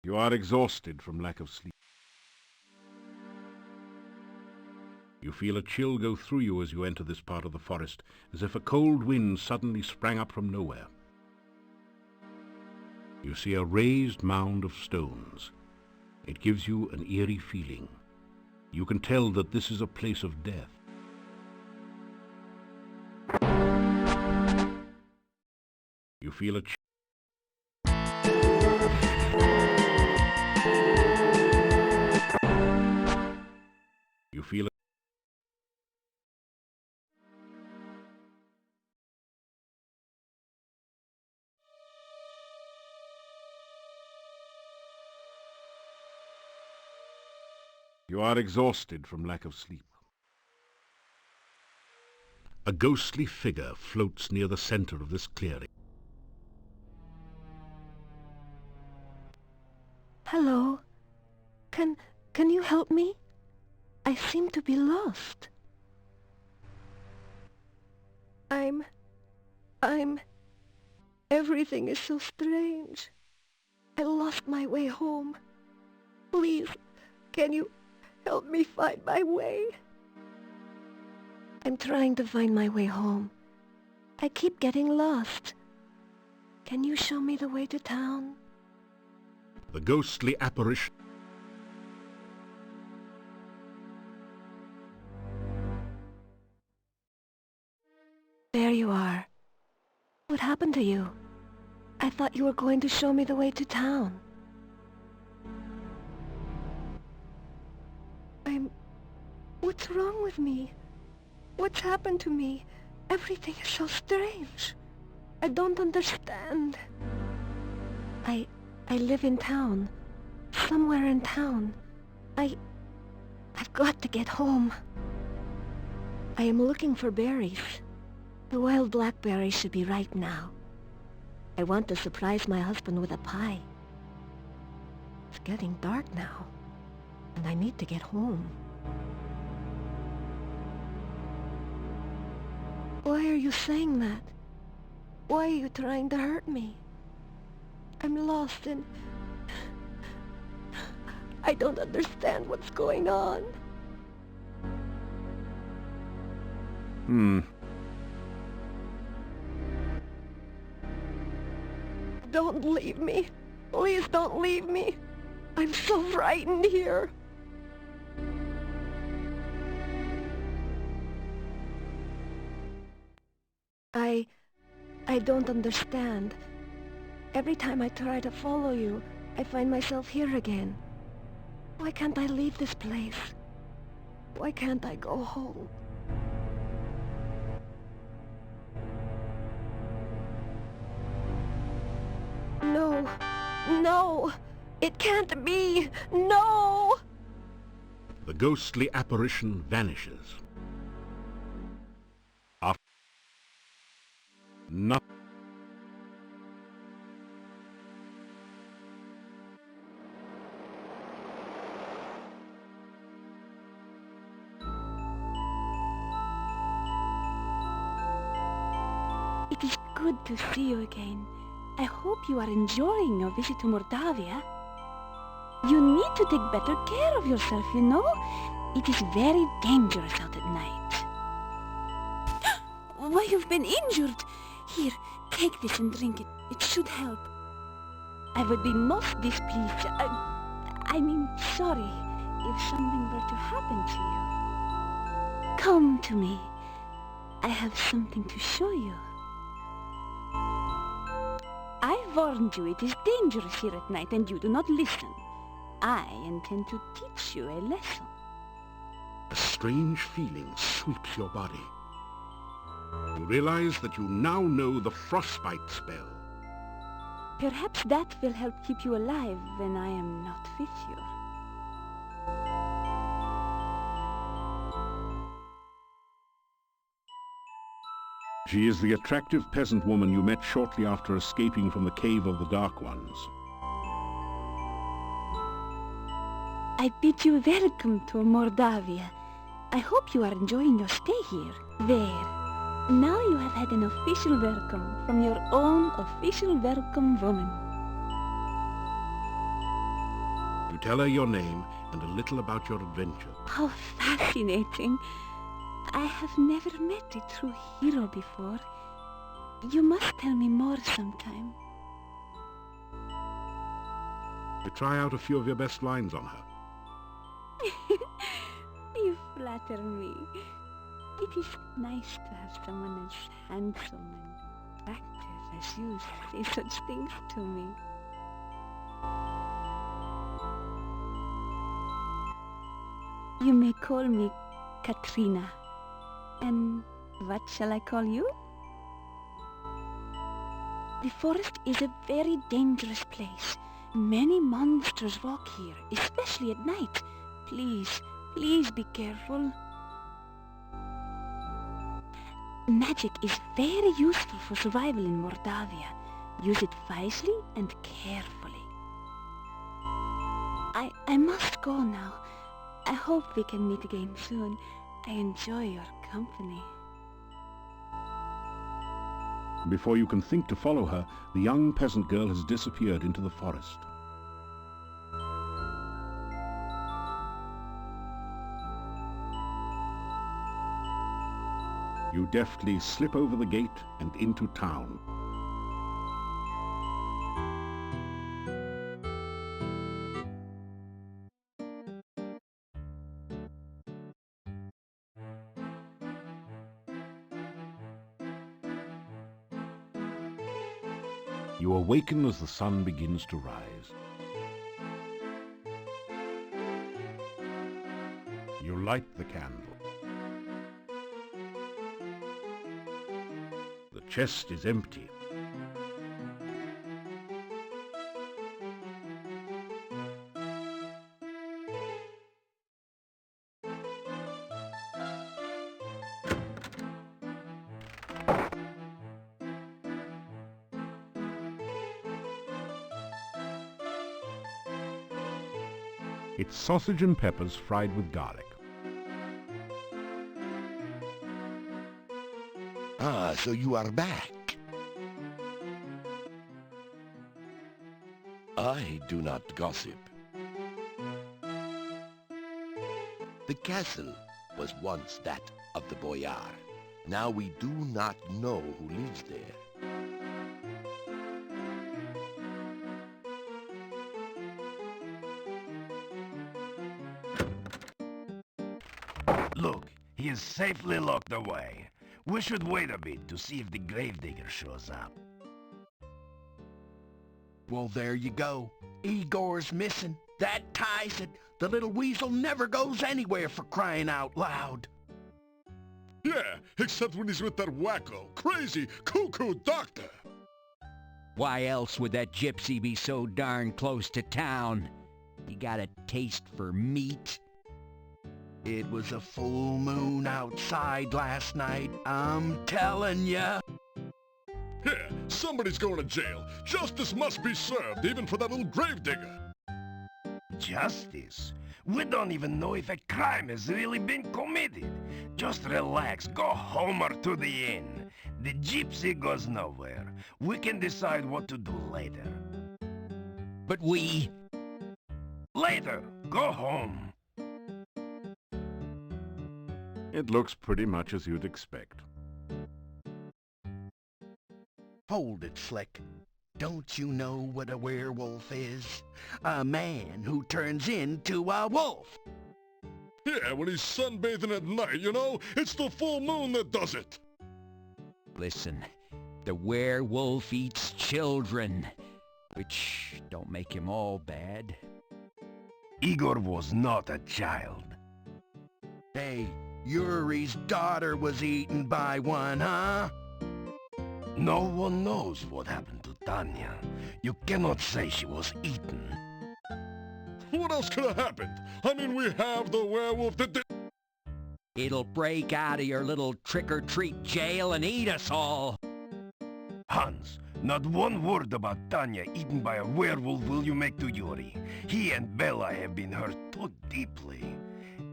You are exhausted from lack of sleep. You feel a chill go through you as you enter this part of the forest, as if a cold wind suddenly sprang up from nowhere. You see a raised mound of stones. It gives you an eerie feeling. You can tell that this is a place of death. You feel a You feel You are exhausted from lack of sleep. A ghostly figure floats near the center of this clearing. Hello. Can you help me? I seem to be lost. Everything is so strange. I lost my way home. Please, can you help me find my way? I'm trying to find my way home. I keep getting lost. Can you show me the way to town? The ghostly apparition. There you are. What happened to you? I thought you were going to show me the way to town. What's wrong with me? What's happened to me? Everything is so strange. I don't understand. I live in town. Somewhere in town. I've got to get home. I am looking for berries. The wild blackberries should be ripe now. I want to surprise my husband with a pie. It's getting dark now, and I need to get home. Why are you saying that? Why are you trying to hurt me? I'm lost and I don't understand what's going on. Don't leave me. Please don't leave me. I'm so frightened here. I don't understand. Every time I try to follow you, I find myself here again. Why can't I leave this place? Why can't I go home? No, no, it can't be, no! The ghostly apparition vanishes. After nothing. It is good to see you again. I hope you are enjoying your visit to Mordavia. You need to take better care of yourself, you know? It is very dangerous out at night. Why, you've been injured! Here, take this and drink it. It should help. I would be most displeased. I mean, sorry, if something were to happen to you. Come to me. I have something to show you. I warned you it is dangerous here at night, and you do not listen. I intend to teach you a lesson. A strange feeling sweeps your body. You realize that you now know the frostbite spell. Perhaps that will help keep you alive when I am not with you. She is the attractive peasant woman you met shortly after escaping from the Cave of the Dark Ones. I bid you welcome to Mordavia. I hope you are enjoying your stay here. There. Now you have had an official welcome from your own official welcome woman. Tell her your name and a little about your adventure. How fascinating. I have never met a true hero before. You must tell me more sometime. You try out a few of your best lines on her. You flatter me. It is nice to have someone as handsome and attractive as you say such things to me. You may call me Katrina. And what shall I call you? The forest is a very dangerous place. Many monsters walk here, especially at night. Please, please be careful. Magic is very useful for survival in Mordavia. Use it wisely and carefully. I must go now. I hope we can meet again soon. I enjoy your company. Before you can think to follow her, the young peasant girl has disappeared into the forest. You deftly slip over the gate and into town. You awaken as the sun begins to rise. You light the candle. The chest is empty. It's sausage and peppers fried with garlic. Ah, so you are back. I do not gossip. The castle was once that of the boyar. Now we do not know who lives there. Look, he is safely locked away. We should wait a bit to see if the gravedigger shows up. Well, there you go. Igor's missing. That ties it. The little weasel never goes anywhere, for crying out loud. Yeah, except when he's with that wacko, crazy, cuckoo doctor. Why else would that gypsy be so darn close to town? He got a taste for meat. It was a full moon outside last night, I'm telling ya. Yeah, somebody's going to jail. Justice must be served, even for that little gravedigger. Justice? We don't even know if a crime has really been committed. Just relax, go home or to the inn. The gypsy goes nowhere. We can decide what to do later. But we... Later, go home. It looks pretty much as you'd expect. Hold it, Slick. Don't you know what a werewolf is? A man who turns into a wolf. Yeah, when he's sunbathing at night, you know? It's the full moon that does it. Listen, the werewolf eats children, which don't make him all bad. Igor was not a child. Hey, Yuri's daughter was eaten by one, huh? No one knows what happened to Tanya. You cannot say she was eaten. What else could have happened? I mean, we have the werewolf that did... It'll break out of your little trick-or-treat jail and eat us all. Hans, not one word about Tanya eaten by a werewolf will you make to Yuri. He and Bella have been hurt too deeply.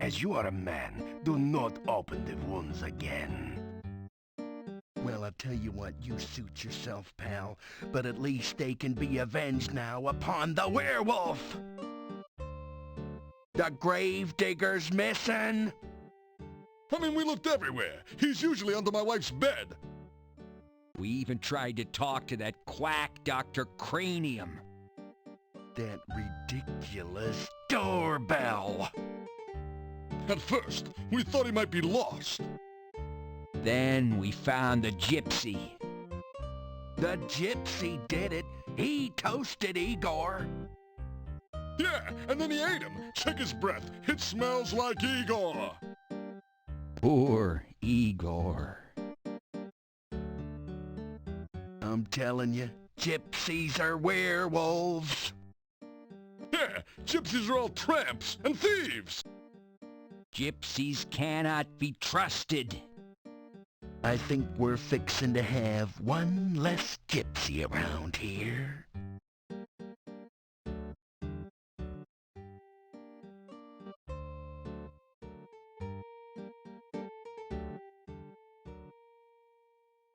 As you are a man, do not open the wounds again. Well, I tell you what, you suit yourself, pal. But at least they can be avenged now upon the werewolf! The gravedigger's missing. I mean, we looked everywhere. He's usually under my wife's bed. We even tried to talk to that quack Dr. Cranium. That ridiculous doorbell. At first, we thought he might be lost. Then we found the gypsy. The gypsy did it. He toasted Igor. Yeah, and then he ate him. Check his breath. It smells like Igor. Poor Igor. I'm telling you, gypsies are werewolves. Yeah, gypsies are all tramps and thieves. Gypsies cannot be trusted. I think we're fixing to have one less gypsy around here.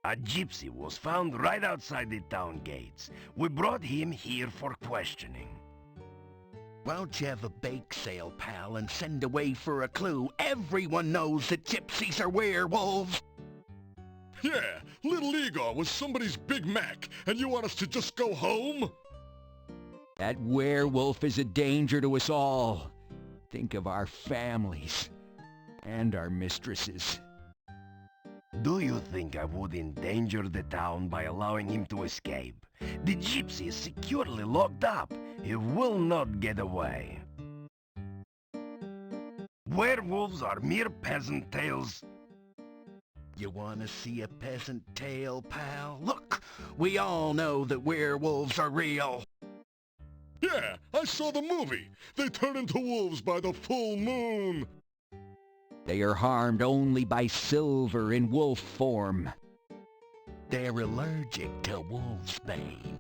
A gypsy was found right outside the town gates. We brought him here for questioning. Why don't you have a bake sale, pal, and send away for a clue? Everyone knows that gypsies are werewolves. Yeah, little Igor was somebody's Big Mac, and you want us to just go home? That werewolf is a danger to us all. Think of our families and our mistresses. Do you think I would endanger the town by allowing him to escape? The gypsy is securely locked up. He will not get away. Werewolves are mere peasant tales. You want to see a peasant tale, pal? Look, we all know that werewolves are real. Yeah, I saw the movie. They turn into wolves by the full moon. They are harmed only by silver in wolf form. They're allergic to wolfsbane.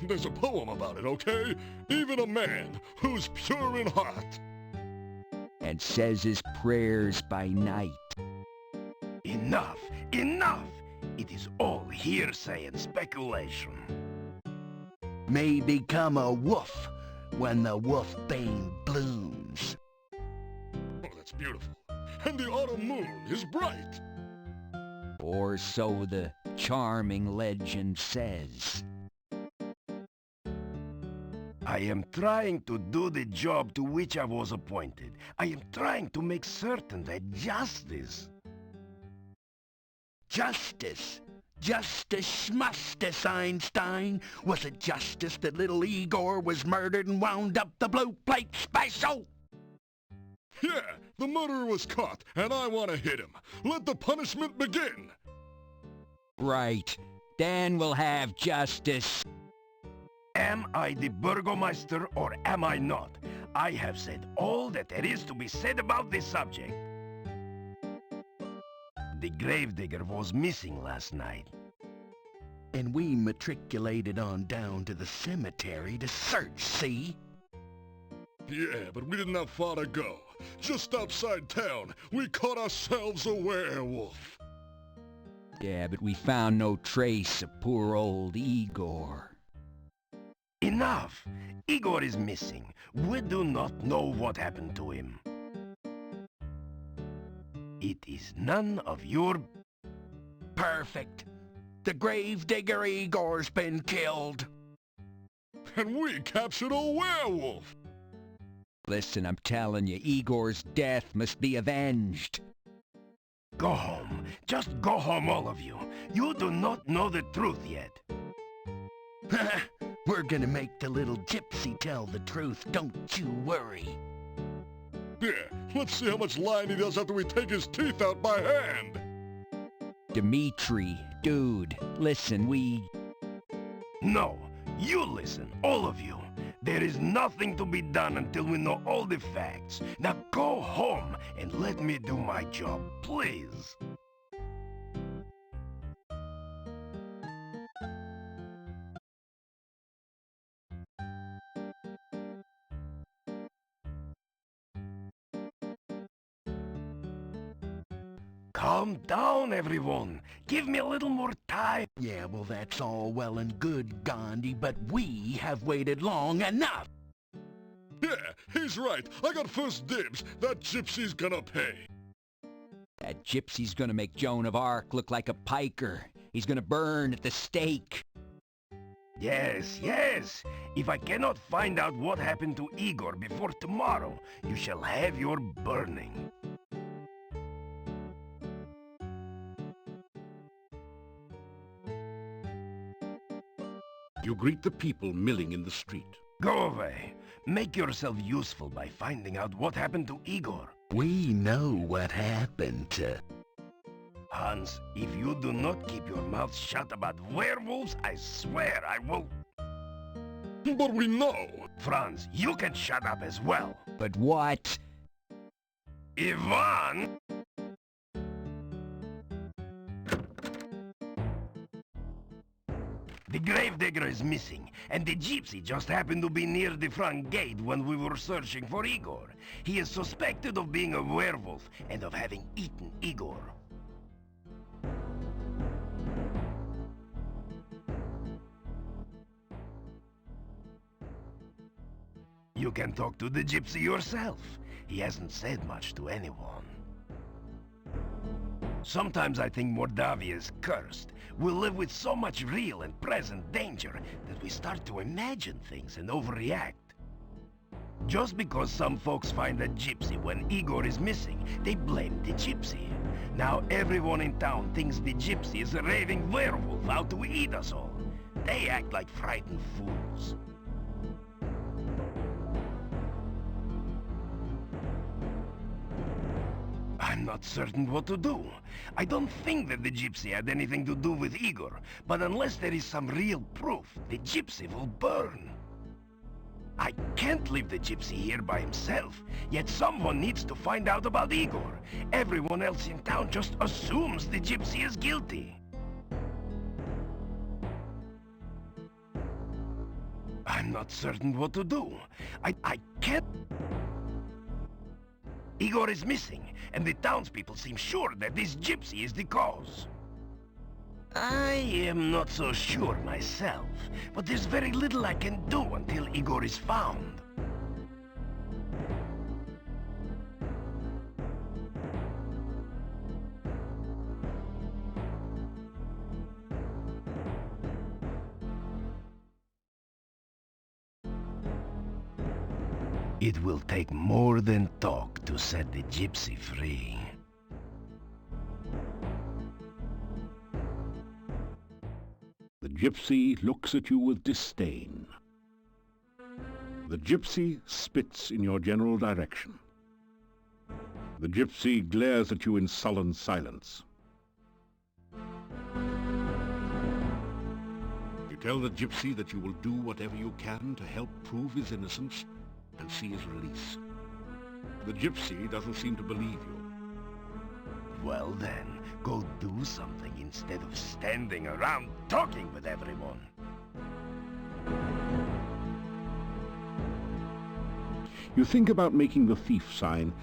There's a poem about it, okay? Even a man who's pure in heart. And says his prayers by night. Enough! Enough! It is all hearsay and speculation. May become a wolf when the wolfbane blooms. Oh, that's beautiful. And the autumn moon is bright. Or so the charming legend says. I am trying to do the job to which I was appointed. I am trying to make certain that justice... Justice. Justice schmustice, Einstein. Was it justice that little Igor was murdered and wound up the blue plate special? Yeah, the murderer was caught, and I want to hit him. Let the punishment begin. Right. Then we'll have justice. Am I the Burgomaster or am I not? I have said all that there is to be said about this subject. The gravedigger was missing last night. And we matriculated on down to the cemetery to search, see? Yeah, but we didn't have far to go. Just outside town, we caught ourselves a werewolf. Yeah, but we found no trace of poor old Igor. Enough! Igor is missing. We do not know what happened to him. It is none of your... Perfect. The gravedigger Igor's been killed. And we captured a werewolf. Listen, I'm telling you, Igor's death must be avenged. Go home. Just go home, all of you. You do not know the truth yet. We're gonna make the little gypsy tell the truth, don't you worry. Yeah, let's see how much lying he does after we take his teeth out by hand. Dmitri, dude, listen, No, you listen, all of you. There is nothing to be done until we know all the facts. Now go home and let me do my job, please. Calm down, everyone. Give me a little more time. Yeah, well, that's all well and good, Gandhi, but we have waited long enough. Yeah, he's right. I got first dibs. That gypsy's gonna pay. That gypsy's gonna make Joan of Arc look like a piker. He's gonna burn at the stake. Yes, yes. If I cannot find out what happened to Igor before tomorrow, you shall have your burning. You greet the people milling in the street. Go away. Make yourself useful by finding out what happened to Igor. We know what happened to... Hans, if you do not keep your mouth shut about werewolves, I swear I will... But we know. Franz, you can shut up as well. But what? Ivan! The gravedigger is missing, and the gypsy just happened to be near the front gate when we were searching for Igor. He is suspected of being a werewolf and of having eaten Igor. You can talk to the gypsy yourself. He hasn't said much to anyone. Sometimes I think Mordavia is cursed. We live with so much real and present danger that we start to imagine things and overreact. Just because some folks find a gypsy when Igor is missing, they blame the gypsy. Now everyone in town thinks the gypsy is a raving werewolf out to eat us all. They act like frightened fools. I'm not certain what to do. I don't think that the gypsy had anything to do with Igor, but unless there is some real proof, the gypsy will burn. I can't leave the gypsy here by himself, yet someone needs to find out about Igor. Everyone else in town just assumes the gypsy is guilty. I'm not certain what to do. I can't... Igor is missing, and the townspeople seem sure that this gypsy is the cause. I am not so sure myself, but there's very little I can do until Igor is found. It will take more than talk to set the gypsy free. The gypsy looks at you with disdain. The gypsy spits in your general direction. The gypsy glares at you in sullen silence. You tell the gypsy that you will do whatever you can to help prove his innocence and see his release. The gypsy doesn't seem to believe you. Well then, go do something instead of standing around talking with everyone. You think about making the thief sign,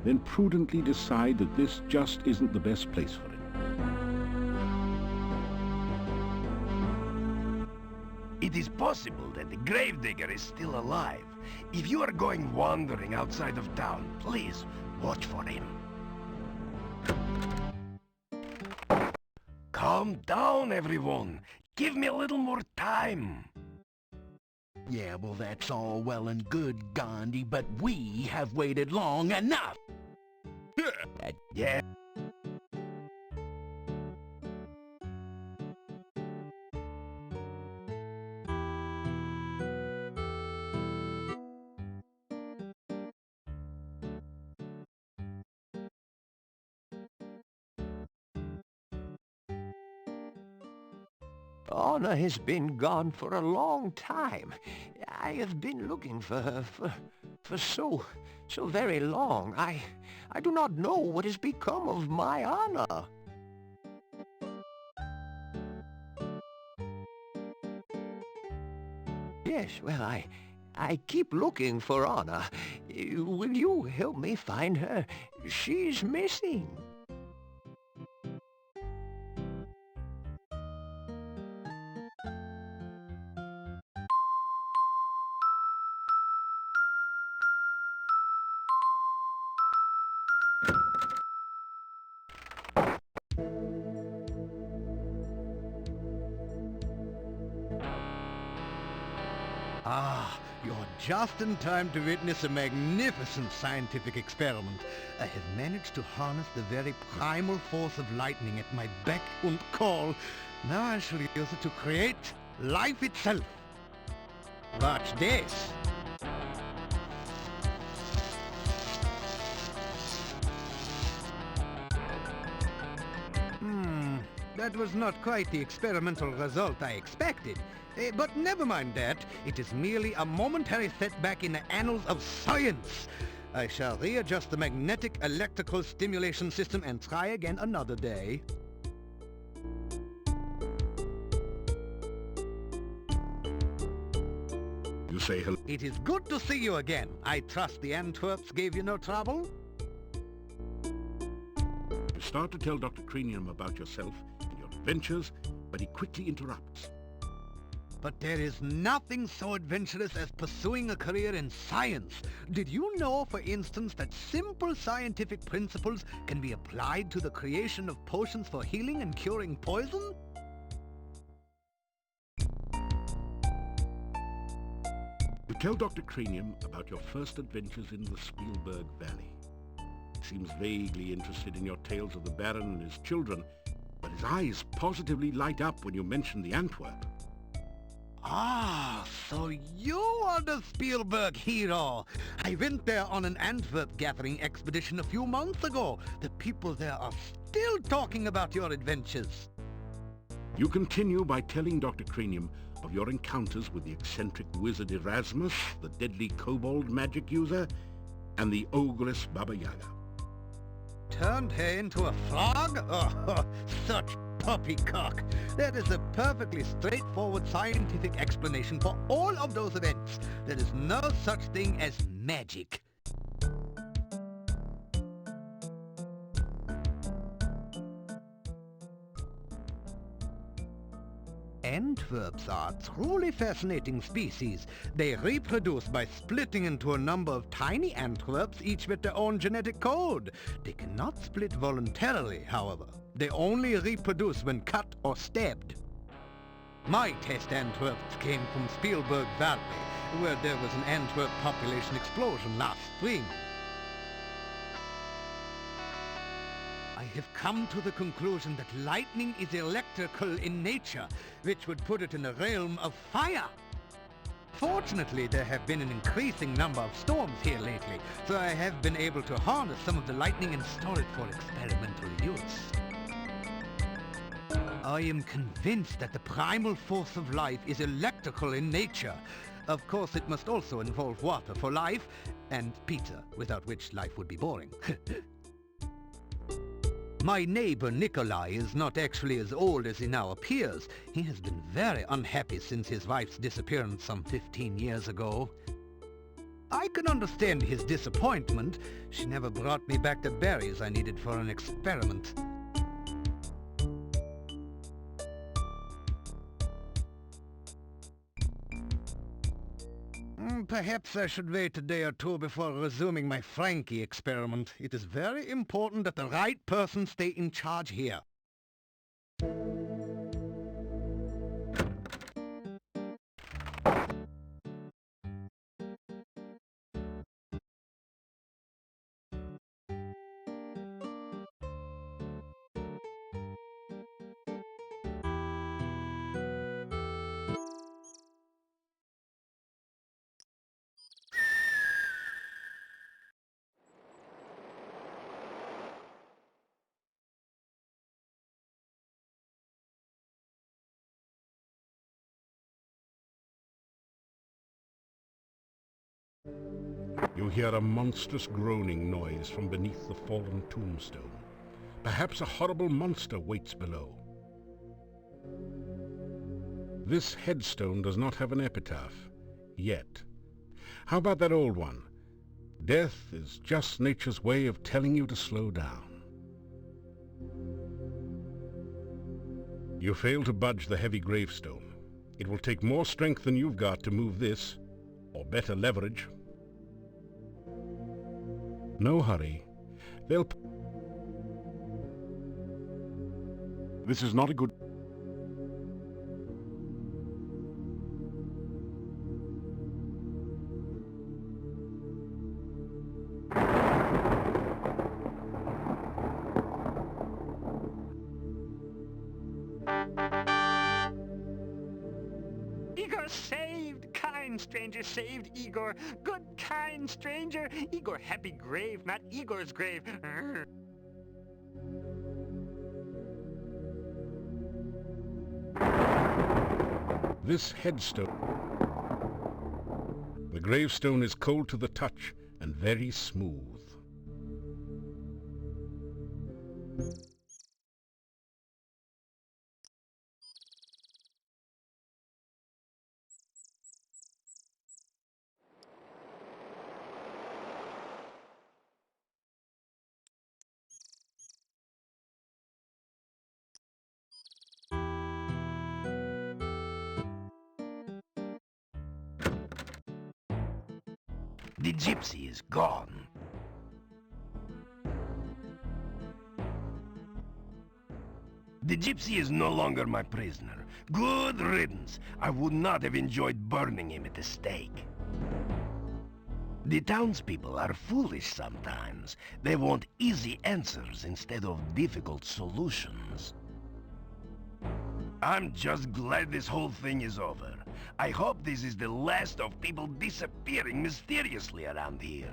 then prudently decide that this just isn't the best place for it. It is possible that the gravedigger is still alive. If you are going wandering outside of town, please watch for him. Calm down, everyone. Give me a little more time. Yeah, well, that's all well and good, Gandhi, but we have waited long enough. Yeah. Anna has been gone for a long time. I have been looking for her for so very long. I do not know what has become of my Anna. Yes, well, I keep looking for Anna. Will you help me find her? She's missing. Ah, you're just in time to witness a magnificent scientific experiment. I have managed to harness the very primal force of lightning at my beck and call. Now I shall use it to create life itself. Watch this. That was not quite the experimental result I expected. But never mind that. It is merely a momentary setback in the annals of science. I shall readjust the magnetic electrical stimulation system and try again another day. You say hello. It is good to see you again. I trust the Antwerps gave you no trouble? You start to tell Dr. Cranium about yourself and your adventures, but he quickly interrupts. But there is nothing so adventurous as pursuing a career in science. Did you know, for instance, that simple scientific principles can be applied to the creation of potions for healing and curing poison? You tell Dr. Cranium about your first adventures in the Spielberg Valley. He seems vaguely interested in your tales of the Baron and his children, but his eyes positively light up when you mention the Antwerp. Ah, so you are the Spielberg hero. I went there on an Antwerp gathering expedition a few months ago. The people there are still talking about your adventures. You continue by telling Dr. Cranium of your encounters with the eccentric wizard Erasmus, the deadly kobold magic user, and the ogress Baba Yaga. Turned her into a frog? Oh, such poppycock. That is a perfectly straightforward scientific explanation for all of those events. There is no such thing as magic. Antwerps are a truly fascinating species. They reproduce by splitting into a number of tiny Antwerps, each with their own genetic code. They cannot split voluntarily, however. They only reproduce when cut or stabbed. My test Antwerps came from Spielberg Valley, where there was an Antwerp population explosion last spring. I have come to the conclusion that lightning is electrical in nature, which would put it in the realm of fire. Fortunately, there have been an increasing number of storms here lately, so I have been able to harness some of the lightning and store it for experimental use. I am convinced that the primal force of life is electrical in nature. Of course, it must also involve water for life, and pizza, without which life would be boring. My neighbor Nikolai is not actually as old as he now appears. He has been very unhappy since his wife's disappearance some 15 years ago. I can understand his disappointment. She never brought me back the berries I needed for an experiment. Perhaps I should wait a day or two before resuming my Frankie experiment. It is very important that the right person stay in charge here. You hear a monstrous groaning noise from beneath the fallen tombstone. Perhaps a horrible monster waits below. This headstone does not have an epitaph, yet. How about that old one? Death is just nature's way of telling you to slow down. You fail to budge the heavy gravestone. It will take more strength than you've got to move this, or better leverage. No hurry. This is not a good... Igor saved! Kind stranger saved Igor! Good, kind stranger! Igor happy grave, not Igor's grave! This headstone. The gravestone is cold to the touch and very smooth. The gypsy is gone. The gypsy is no longer my prisoner. Good riddance. I would not have enjoyed burning him at the stake. The townspeople are foolish sometimes. They want easy answers instead of difficult solutions. I'm just glad this whole thing is over. I hope this is the last of people disappearing mysteriously around here.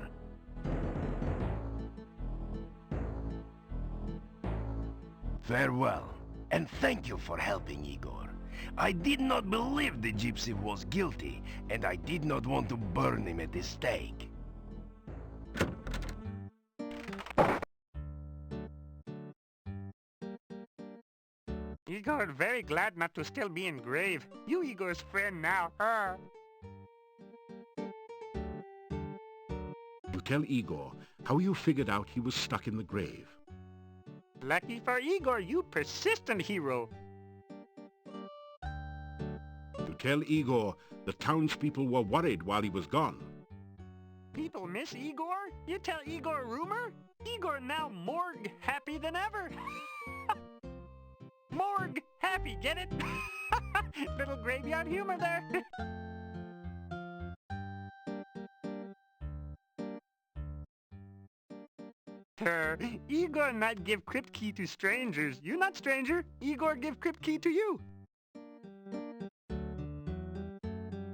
Farewell, and thank you for helping Igor. I did not believe the gypsy was guilty, and I did not want to burn him at the stake. Igor very glad not to still be in grave. You Igor's friend now. You tell Igor how you figured out he was stuck in the grave. Lucky for Igor, you persistent hero. You tell Igor the townspeople were worried while he was gone. People miss Igor? You tell Igor a rumor? Igor now morgue happy than ever. Morgue happy, get it? Little graveyard humor there. Igor not give crypt key to strangers. You not stranger. Igor give crypt key to you.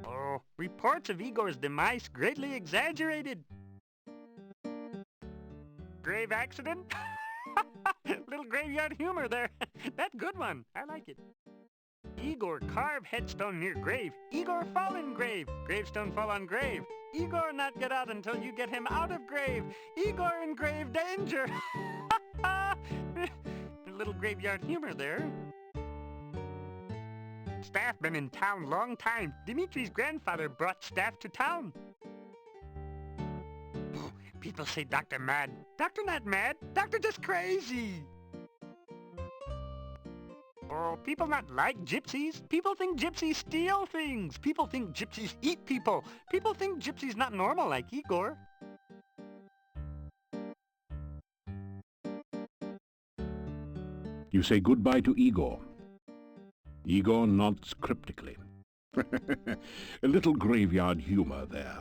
Oh, reports of Igor's demise greatly exaggerated. Grave accident? Little graveyard humor there. That good one. I like it. Igor carve headstone near grave. Igor fall in grave. Gravestone fall on grave. Igor not get out until you get him out of grave. Igor in grave danger. Little graveyard humor there. Staff been in town long time. Dimitri's grandfather brought staff to town. People say Doctor mad. Doctor not mad. Doctor just crazy. Oh, people not like gypsies. People think gypsies steal things. People think gypsies eat people. People think gypsies not normal like Igor. You say goodbye to Igor. Igor nods cryptically. A little graveyard humor there.